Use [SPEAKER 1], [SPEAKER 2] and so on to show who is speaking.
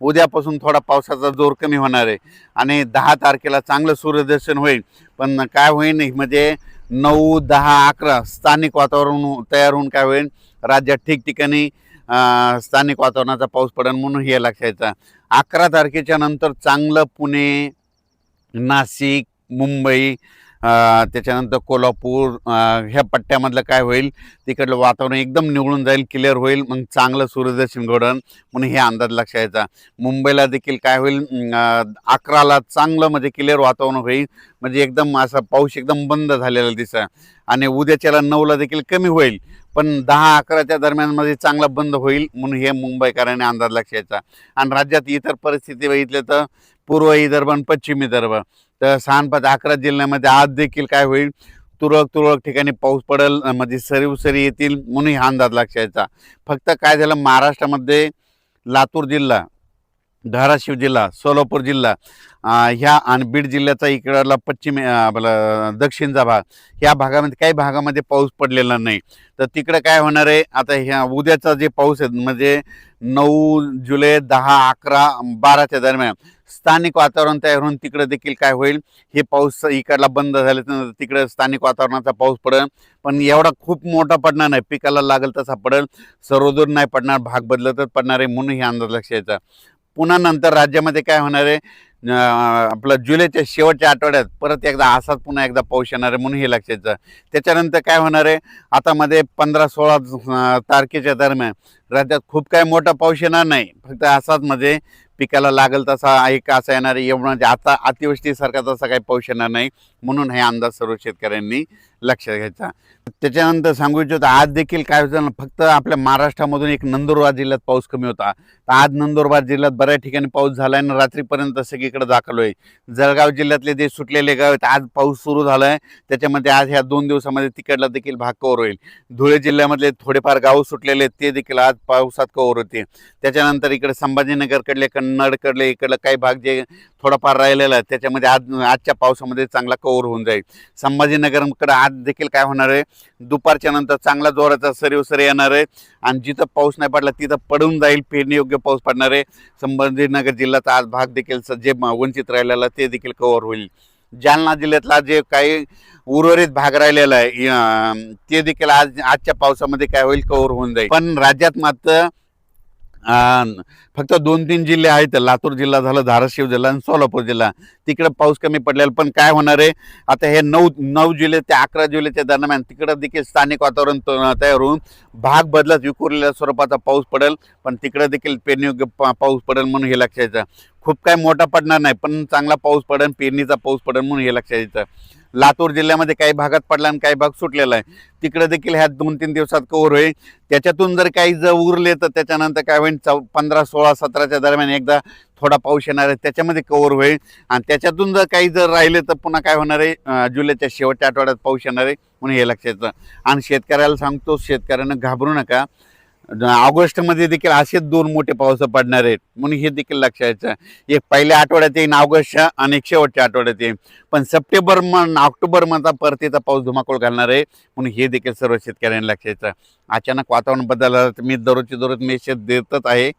[SPEAKER 1] उद्यापासून थोडा पावसाचा जोर कमी होणार आहे आणि 10 तारखेला चांगलं सूर्यदर्शन होईल। पण काय होईल म्हणजे 9, 10, 11 स्थानिक वातावरण तयार होऊन काय होईल राज्यात ठिकठिकाणी स्थानिक वातावरणाचा पाऊस पडेल म्हणून हे लक्षात घ्यायचं। 11 तारखेच्या नंतर चांगलं पुणे, नाशिक, मुंबई, त्याच्यानंतर कोल्हापूर ह्या पट्ट्यामधलं काय होईल तिकडलं वातावरण एकदम निवळून जाईल, क्लिअर होईल, मग चांगलं सूर्यदर्शन घडन म्हणून हे अंदाज लक्षात घ्यायचा। मुंबईला देखील काय होईल 11ला चांगलं म्हणजे क्लिअर वातावरण होईल, म्हणजे एकदम असा पाऊस एकदम बंद झालेला दिसा आणि उद्याच्याला 9ला देखील कमी होईल, पण 10-11च्या दरम्यानमध्ये चांगला बंद होईल म्हणून हे मुंबईकरांनी अंदाज लक्षात घ्यायचा। आणि राज्यात इतर परिस्थिती बघितली तर पूर्व विदर्भ आणि पश्चिम विदर्भ तर 6-11 जिल्ह्यामध्ये आज देखील काय होईल तुरळक ठिकाणी पाऊस पडेल, म्हणजे सरी येतील म्हणून हा अंदाज लक्षात घ्यायचा। फक्त काय झालं महाराष्ट्रामध्ये लातूर जिल्हा, धाराशिव जिल्हा, सोलापूर जिल्हा ह्या आणि बीड जिल्ह्याचा इकडला पश्चिम आपला दक्षिणचा भाग ह्या भागामध्ये काही भागामध्ये पाऊस पडलेला नाही। तर तिकडे काय होणार आहे आता ह्या उद्याचा जे पाऊस आहे म्हणजे 9 जुलै, 10, 11, 12च्या दरम्यान स्थानिक वातावरण तयार होऊन तिकडे देखील काय होईल हे पाऊस इकडला बंद झाल्यानंतर तिकडे स्थानिक वातावरणाचा पाऊस पडेल, पण एवढा खूप मोठा पडणार नाही, पिकाला लागेल तसा पडेल, सर्वदूर नाही पडणार, भाग बदलतच पडणार आहे म्हणून हे अंदाज लक्षात घ्यायचा। पुन्हा नंतर राज्यामध्ये काय होणार आहे आपलं जुलैच्या शेवटच्या आठवड्यात परत एकदा असाच पुन्हा एकदा पाऊस येणार आहे म्हणून हे लक्षात घ्यायचं। त्याच्यानंतर काय होणार आहे आता मध्ये 15-16 तारखेच्या दरम्यान राज्यात खूप काय मोठा पाऊस येणार नाही, फक्त असाच म्हणजे पिकाला लागेल तसा एक असा येणार आहे, एवढं म्हणजे आता अतिवृष्टीसारखा तसा काही पाऊस येणार नाही म्हणून हे अंदाज सर्व शेतकऱ्यांनी लक्षात घ्यायचा। त्याच्यानंतर सांगू इच्छितो आज देखील काय होतं फक्त आपल्या महाराष्ट्रामधून एक नंदुरबार जिल्ह्यात पाऊस कमी होता, तर आज नंदुरबार जिल्ह्यात बऱ्याच ठिकाणी पाऊस झाला आहे आणि रात्रीपर्यंत सगळीकडे दाखल होईल। जळगाव जिल्ह्यातले जे सुटलेले गाव आहेत आज पाऊस सुरू झाला आहे, त्याच्यामध्ये आज ह्या 2 दिवसामध्ये तिकडला देखील भाग कव्हर होईल। धुळे जिल्ह्यामधले थोडेफार गाव सुटलेले ते देखील आज पावसात कव्हर होते। त्याच्यानंतर इकडे संभाजीनगरकडले, कन्नडकडले इकडलं काही भाग जे थोडाफार राहिलेला आहे त्याच्यामध्ये आजच्या पावसामध्ये चांगला कव्हर होऊन जाईल। संभाजीनगरकडे आज देखील काय होणार आहे दुपारच्या नंतर चांगला जोराचा सरी येणार आहे आणि जिथं पाऊस नाही पडला तिथं पडून जाईल, पेरणी योग्य पाऊस पडणार आहे। संभाजीनगर जिल्ह्याचा आज भाग देखील जे वंचित राहिलेला ते देखील कव्हर होईल। जालना जिल्ह्यातला जे काही उर्वरित भाग राहिलेला आहे ते देखील आजच्या पावसामध्ये काय होईल कव्हर होऊन जाईल। पण राज्यात मात्र फक्त 2-3 जिल्हे आहेत, लातूर जिल्हा झालं, धाराशिव जिल्हा आणि सोलापूर जिल्हा, तिकडे पाऊस कमी पडलेला। पण काय होणार आहे आता हे 9 जुलै ते 11 जुलैच्या दरम्यान तिकडे देखील स्थानिक वातावरण तयार होऊन भाग बदलत विखुरलेल्या स्वरूपाचा पाऊस पडेल, पण तिकडे देखील पेरणीयोग्य पाऊस पडेल म्हणून हे लक्षात घ्यायचं। खूप काय मोठा पडणार नाही पण चांगला पाऊस पडेल, पेरणीचा पाऊस पडेल म्हणून हे लक्षात घ्यायचं। लातूर जिल्ह्यामध्ये काही भागात पडला आणि काही भाग सुटलेला आहे, तिकडे देखील ह्या 2-3 दिवसात कव्हर होईल। त्याच्यातून जर काही जर उरले तर त्याच्यानंतर काय होईल 15, 16, 17च्या दरम्यान एकदा थोडा पाऊस येणार आहे त्याच्यामध्ये कव्हर होईल आणि त्याच्यातून जर काही जर राहिले तर पुन्हा काय होणार आहे जुलैच्या शेवटच्या आठवड्यात पाऊस येणार आहे म्हणून हे लक्षात घ्यायचं। आणि शेतकऱ्याला सांगतो शेतकऱ्यांना घाबरू नका, ऑगस्टमध्ये देखील असेच 2 मोठे पाऊस पडणार आहेत म्हणून हे देखील लक्षात घ्यायचं। एक पहिल्या आठवड्यात येईल ऑगस्टच्या आणि एक शेवटच्या आठवड्यात येईल, पण सप्टेंबर ऑक्टोबर मधला परतीचा पाऊस धुमाकूळ घालणार आहे म्हणून हे देखील सर्व शेतकऱ्यांनी लक्षात घ्यायचं। अचानक वातावरण बदललं तर मी दररोजची मेसेज देतच आहे।